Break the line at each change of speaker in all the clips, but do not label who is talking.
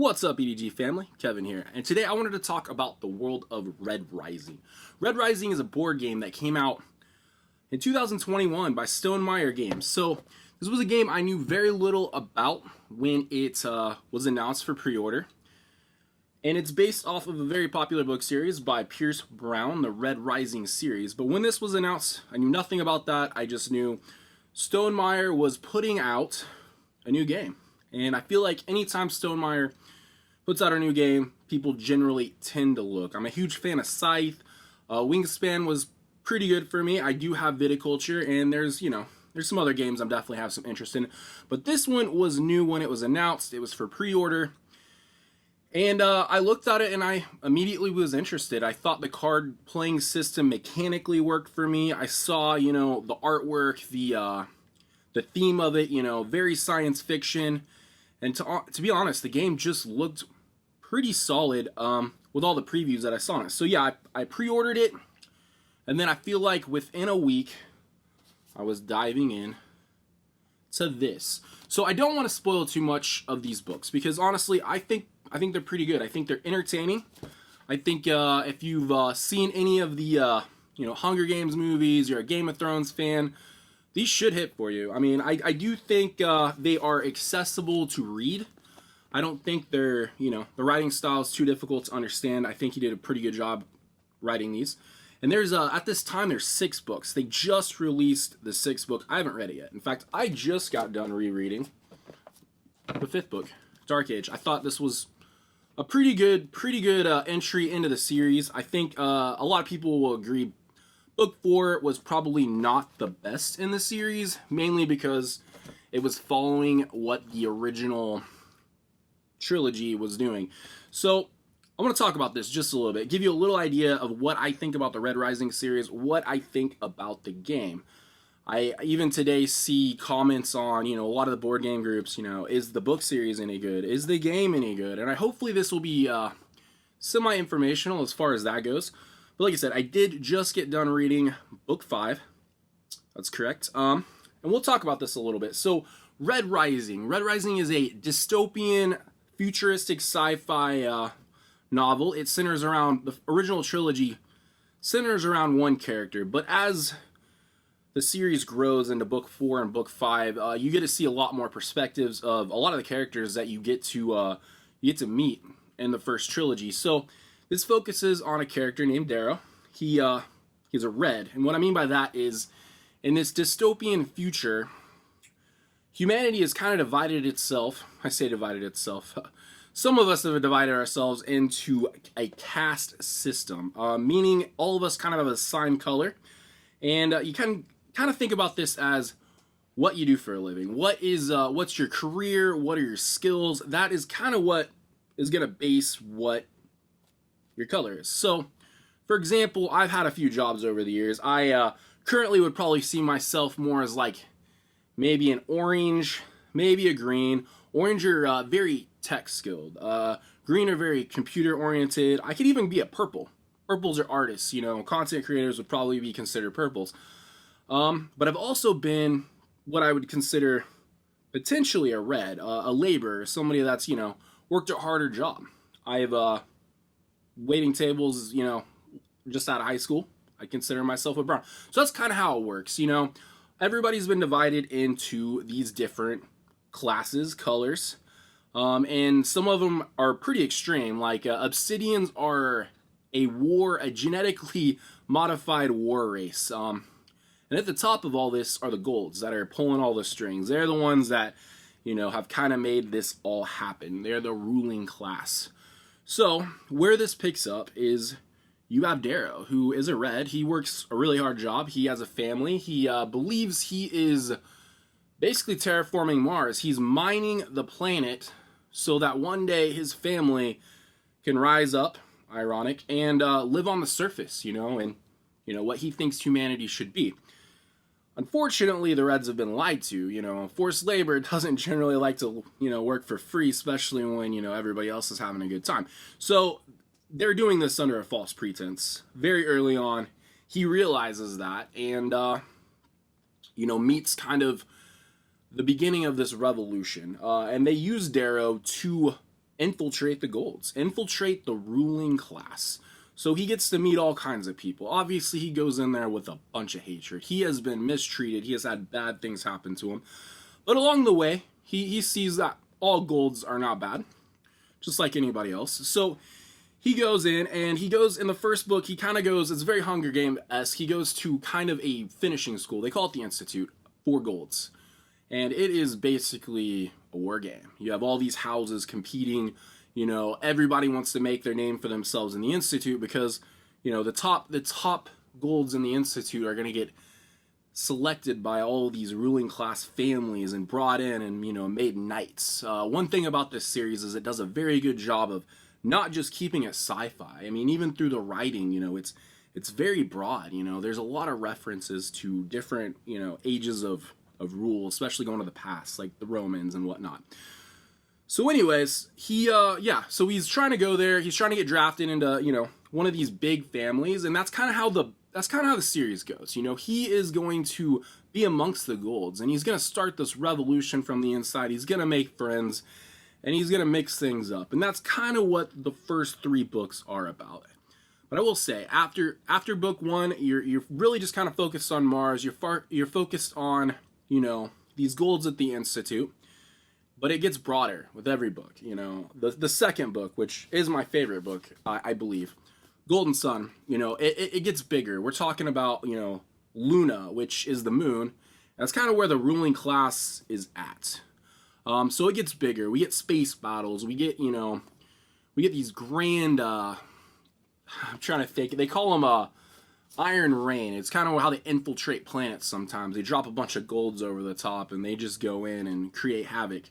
What's up, E.D.G family? Kevin here, and today I wanted to talk about the world of Red Rising. Red Rising is a board game that came out in 2021 by Stonemaier Games. So this was a game I knew very little about when it was announced for pre-order. And it's based off of a very popular book series by Pierce Brown, the Red Rising series. But when this was announced, I knew nothing about that. I just knew Stonemaier was putting out a new game. And I feel like anytime Stonemaier puts out a new game, people generally tend to look. I'm a huge fan of Scythe. Wingspan was pretty good for me. I do have viticulture, and there's some other games I'm definitely have some interest in. But this one was new when it was announced. It was for pre-order. And I looked at it and I immediately was interested. I thought the card playing system mechanically worked for me. I saw, the artwork, the theme of it, very science fiction. And to be honest, the game just looked pretty solid with all the previews that I saw on it. So yeah, I pre-ordered it, and then I feel like within a week, I was diving in to this. So I don't want to spoil too much of these books because honestly, I think they're pretty good. I think they're entertaining. I think if you've seen any of the Hunger Games movies, you're a Game of Thrones fan, these should hit for you. I mean, I do think they are accessible to read. I don't think they're, the writing style is too difficult to understand. I think he did a pretty good job writing these. And there's, at this time, there's 6 books. They just released the 6th book. I haven't read it yet. In fact, I just got done rereading the 5th book, Dark Age. I thought this was a pretty good entry into the series. I think a lot of people will agree Book 4 was probably not the best in the series, mainly because it was following what the original trilogy was doing. So I want to talk about this just a little bit, give you a little idea of what I think about the Red Rising series, what I think about the game. I even today see comments on, a lot of the board game groups, is the book series any good? Is the game any good? And hopefully this will be semi-informational as far as that goes. But like I said, I did just get done reading book 5. That's correct. And we'll talk about this a little bit. So, Red Rising. Red Rising is a dystopian, futuristic sci-fi novel. It centers around, the original trilogy centers around one character. But as the series grows into book 4 and book 5, you get to see a lot more perspectives of a lot of the characters that you get to meet in the first trilogy. So, this focuses on a character named Darrow. He's a red, and what I mean by that is, in this dystopian future, humanity has kind of divided itself. I say divided itself. Some of us have divided ourselves into a caste system, meaning all of us kind of have a assigned color, and you can kind of think about this as what you do for a living. What's your career? What are your skills? That is kind of what is going to base what your color is. So, for example, I've had a few jobs over the years. I currently would probably see myself more as like maybe an orange, maybe a green. Orange are very tech skilled. Green are very computer oriented. I could even be a purple. Purples are artists, content creators would probably be considered purples. But I've also been what I would consider potentially a red, a laborer, somebody that's, worked a harder job. I've waiting tables, just out of high school. I consider myself a brown. So that's kind of how it works, Everybody's been divided into these different classes, colors, and some of them are pretty extreme. Like obsidians are a genetically modified war race. And at the top of all this are the golds that are pulling all the strings. They're the ones that, have kind of made this all happen. They're the ruling class. So, where this picks up is you have Darrow, who is a red. He works a really hard job. He has a family. He believes he is basically terraforming Mars. He's mining the planet so that one day his family can rise up, ironic, and live on the surface, and, what he thinks humanity should be. Unfortunately, the Reds have been lied to. Forced labor doesn't generally like to, work for free, especially when, everybody else is having a good time. So they're doing this under a false pretense. Very early on, he realizes that and, meets kind of the beginning of this revolution. And they use Darrow to infiltrate the golds, infiltrate the ruling class. So he gets to meet all kinds of people. Obviously, he goes in there with a bunch of hatred. He has been mistreated. He has had bad things happen to him. But along the way, he sees that all golds are not bad, just like anybody else. So he goes in, and he goes in the first book, he kind of goes, it's very Hunger Game-esque. He goes to kind of a finishing school. They call it the Institute for golds. And it is basically a war game. You have all these houses competing. You know, everybody wants to make their name for themselves in the Institute because, you know, the top golds in the Institute are going to get selected by all these ruling class families and brought in and, you know, made knights. One thing about this series is it does a very good job of not just keeping it sci-fi. I mean, even through the writing, you know, it's very broad. You know, there's a lot of references to different, you know, ages of rule, especially going to the past, like the Romans and whatnot. So anyways, so he's trying to go there. He's trying to get drafted into, you know, one of these big families, and that's kind of how the series goes. You know, he is going to be amongst the golds, and he's going to start this revolution from the inside. He's going to make friends, and he's going to mix things up, and that's kind of what the first 3 books are about. But I will say, after book 1, you're really just kind of focused on Mars. You're focused on, you know, these golds at the Institute. But it gets broader with every book, you know. The second book, which is my favorite book, I believe, Golden Sun, you know, it gets bigger. We're talking about, you know, Luna, which is the moon. That's kind of where the ruling class is at. So it gets bigger. We get space battles. We get, you know, these grand, I'm trying to think. They call them Iron Rain. It's kind of how they infiltrate planets sometimes. They drop a bunch of golds over the top, and they just go in and create havoc.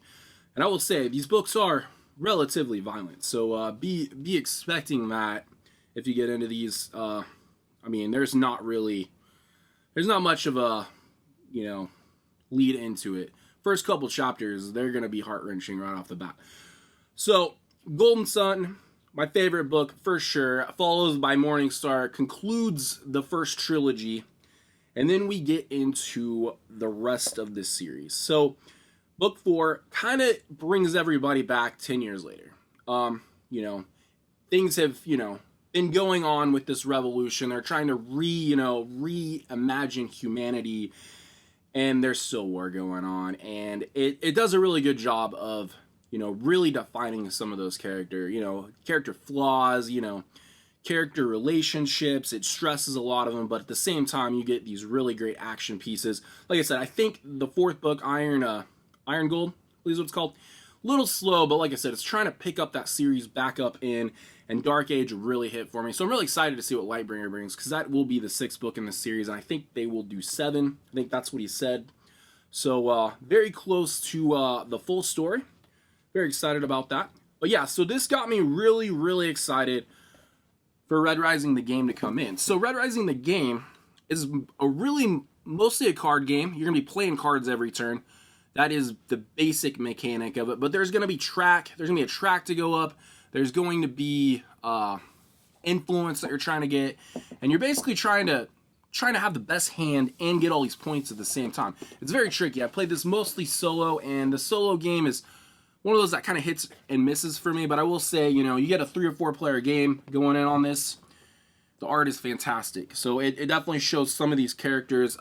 And I will say, these books are relatively violent, so be expecting that if you get into these. I mean, there's not much of a, you know, lead into it. First couple chapters, they're going to be heart-wrenching right off the bat. So, Golden Sun, my favorite book for sure, followed by Morning Star, concludes the first trilogy, and then we get into the rest of this series. So, book 4 kind of brings everybody back 10 years later. You know, things have, you know, been going on with this revolution. They're trying to reimagine humanity, and there's still war going on, and it does a really good job of, you know, really defining some of those character flaws, you know, character relationships. It stresses a lot of them, but at the same time, you get these really great action pieces. Like I said, I think the 4th book, Iron Gold, I believe is what it's called. A little slow, but like I said, it's trying to pick up that series back up in, and Dark Age really hit for me. So I'm really excited to see what Lightbringer brings, because that will be the 6th book in the series, and I think they will do 7. I think that's what he said. So very close to the full story. Very excited about that. But yeah, so this got me really, really excited for Red Rising the game to come in. So Red Rising the game is mostly a card game. You're going to be playing cards every turn. That is the basic mechanic of it. But there's going to be track. There's going to be a track to go up. There's going to be influence that you're trying to get. And you're basically trying to have the best hand and get all these points at the same time. It's very tricky. I played this mostly solo, and the solo game is one of those that kind of hits and misses for me. But I will say, you know, you get a 3 or 4 player game going in on this. The art is fantastic. So it definitely shows some of these characters.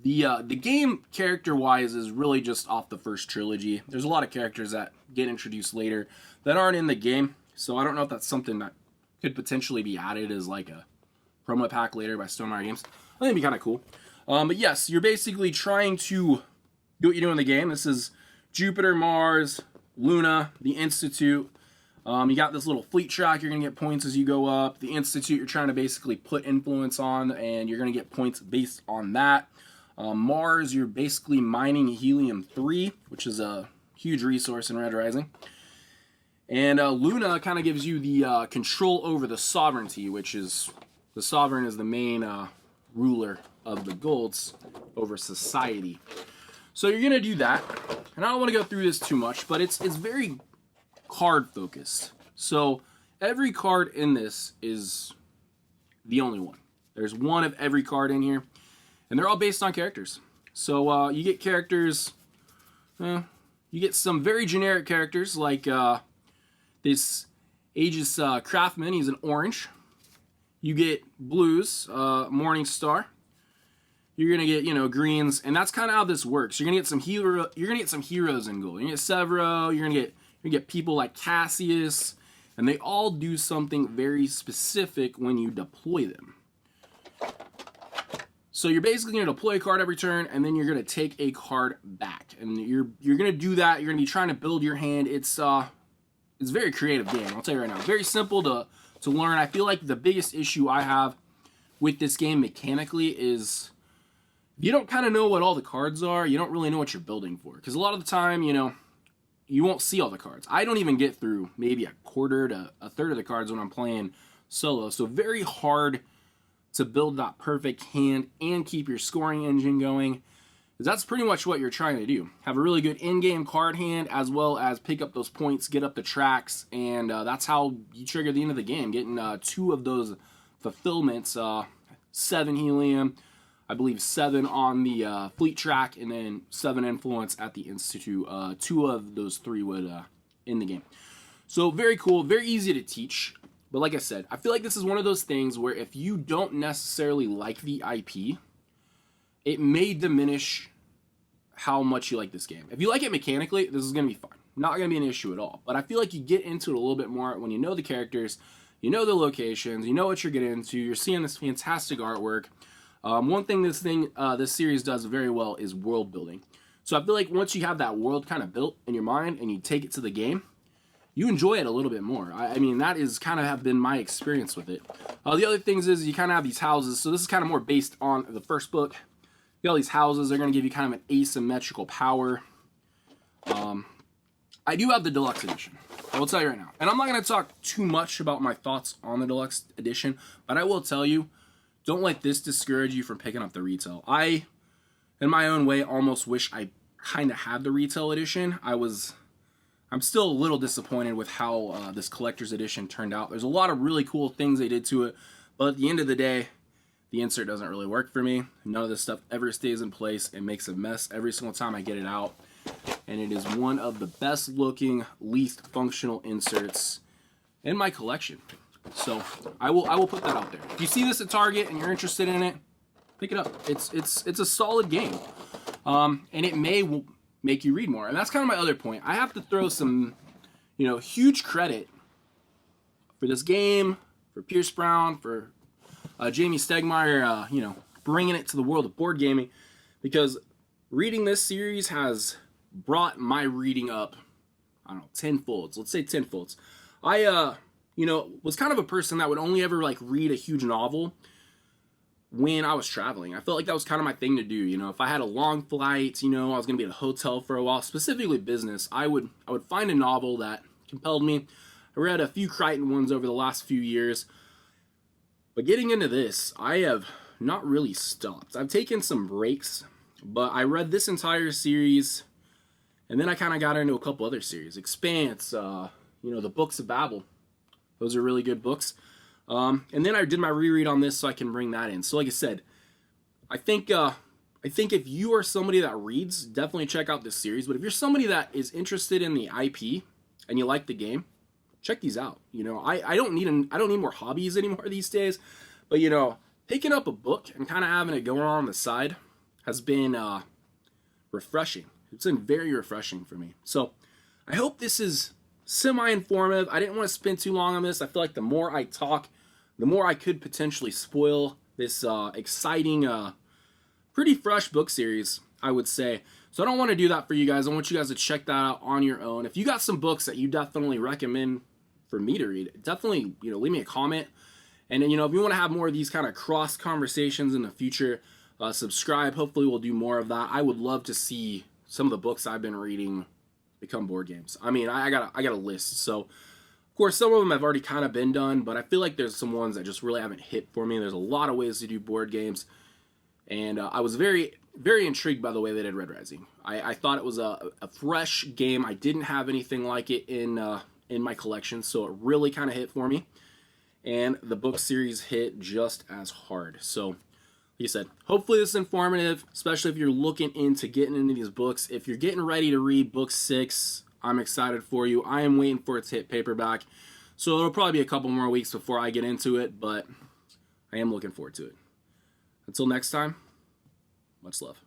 The game character-wise is really just off the first trilogy. There's a lot of characters that get introduced later that aren't in the game. So I don't know if that's something that could potentially be added as like a promo pack later by Stonemaier Games. I think it'd be kind of cool. But yes, you're basically trying to do what you do in the game. This is Jupiter, Mars, Luna, the Institute. You got this little fleet track. You're going to get points as you go up. The Institute, you're trying to basically put influence on, and you're going to get points based on that. Mars, you're basically mining helium-3, which is a huge resource in Red Rising. And Luna kind of gives you the control over the sovereignty, which is, the sovereign is the main ruler of the golds over society. So you're going to do that. And I don't want to go through this too much, but it's very card focused. So every card in this is the only one. There's one of every card in here. And they're all based on characters. So you get characters, you get some very generic characters like This Aegis Craftsman, he's an orange. You get blues, Morning Star. You're gonna get, greens, and that's kind of how this works. You're gonna get some heroes in gold. You're gonna get Severo. You're gonna get people like Cassius, and they all do something very specific when you deploy them. So you're basically gonna deploy a card every turn, and then you're gonna take a card back, and you're gonna do that. You're gonna be trying to build your hand. It's a very creative game. I'll tell you right now. Very simple to learn. I feel like the biggest issue I have with this game mechanically is you don't kind of know what all the cards are. You don't really know what you're building for. Because a lot of the time, you won't see all the cards. I don't even get through maybe a quarter to a third of the cards when I'm playing solo. So very hard to build that perfect hand and keep your scoring engine going. Because that's pretty much what you're trying to do. Have a really good in-game card hand, as well as pick up those points, get up the tracks, and that's how you trigger the end of the game. Getting 2 of those fulfillments, 7 helium, I believe 7 on the fleet track, and then 7 influence at the Institute. 2 of those 3 would end the game. So very cool, very easy to teach. But like I said, I feel like this is one of those things where if you don't necessarily like the IP, it may diminish how much you like this game. If you like it mechanically, this is going to be fine. Not going to be an issue at all. But I feel like you get into it a little bit more when you know the characters, you know the locations, you know what you're getting into, you're seeing this fantastic artwork. One thing this series does very well is world building. So I feel like once you have that world kind of built in your mind and you take it to the game, you enjoy it a little bit more. I mean, that is kind of have been my experience with it. The other things is you kind of have these houses. So this is kind of more based on the first book. You got all these houses. They're going to give you kind of an asymmetrical power. I do have the deluxe edition. I will tell you right now. And I'm not going to talk too much about my thoughts on the deluxe edition, but I will tell you, don't let this discourage you from picking up the retail. I, in my own way, almost wish I kind of had the retail edition. I'm still a little disappointed with how this collector's edition turned out. There's a lot of really cool things they did to it, but at the end of the day, the insert doesn't really work for me. None of this stuff ever stays in place. It makes a mess every single time I get it out. And it is one of the best looking, least functional inserts in my collection. So I will put that out there. If you see this at Target and you're interested in it, pick it up. It's a solid game. And it may make you read more. And that's kind of my other point. I have to throw some, huge credit for this game, for Pierce Brown, for Jamie Stegmaier, bringing it to the world of board gaming, because reading this series has brought my reading up, I don't know, tenfolds. Let's say tenfolds. I, was kind of a person that would only ever read a huge novel when I was traveling. I felt like that was kind of my thing to do. If I had a long flight, I was going to be at a hotel for a while, specifically business, I would find a novel that compelled me. I read a few Crichton ones over the last few years. But getting into this, I have not really stopped. I've taken some breaks, but I read this entire series, and then I kind of got into a couple other series. Expanse, the Books of Babel. Those are really good books. And then I did my reread on this so I can bring that in. So like I said, I think if you are somebody that reads, definitely check out this series. But if you're somebody that is interested in the IP and you like the game, check these out. I don't need more hobbies anymore these days, but picking up a book and kind of having it going on the side has been refreshing. It's been very refreshing for me. So I hope this is semi-informative. I didn't want to spend too long on this. I feel like the more I talk, the more I could potentially spoil this exciting, pretty fresh book series, I would say. So I don't want to do that for you guys. I want you guys to check that out on your own. If you got some books that you definitely recommend for me to read, definitely, leave me a comment. And then, if you want to have more of these kind of cross conversations in the future, subscribe. Hopefully we'll do more of that. I would love to see some of the books I've been reading become board games. I mean, I got a list. So, of course, some of them have already kind of been done, but I feel like there's some ones that just really haven't hit for me. There's a lot of ways to do board games. And I was very, very intrigued by the way they did Red Rising. I thought it was a fresh game. I didn't have anything like it in my collection, so it really kind of hit for me. And the book series hit just as hard. So, like I said, hopefully this is informative, especially if you're looking into getting into these books. If you're getting ready to read book 6, I'm excited for you. I am waiting for it to hit paperback, so it'll probably be a couple more weeks before I get into it, but I am looking forward to it. Until next time, much love.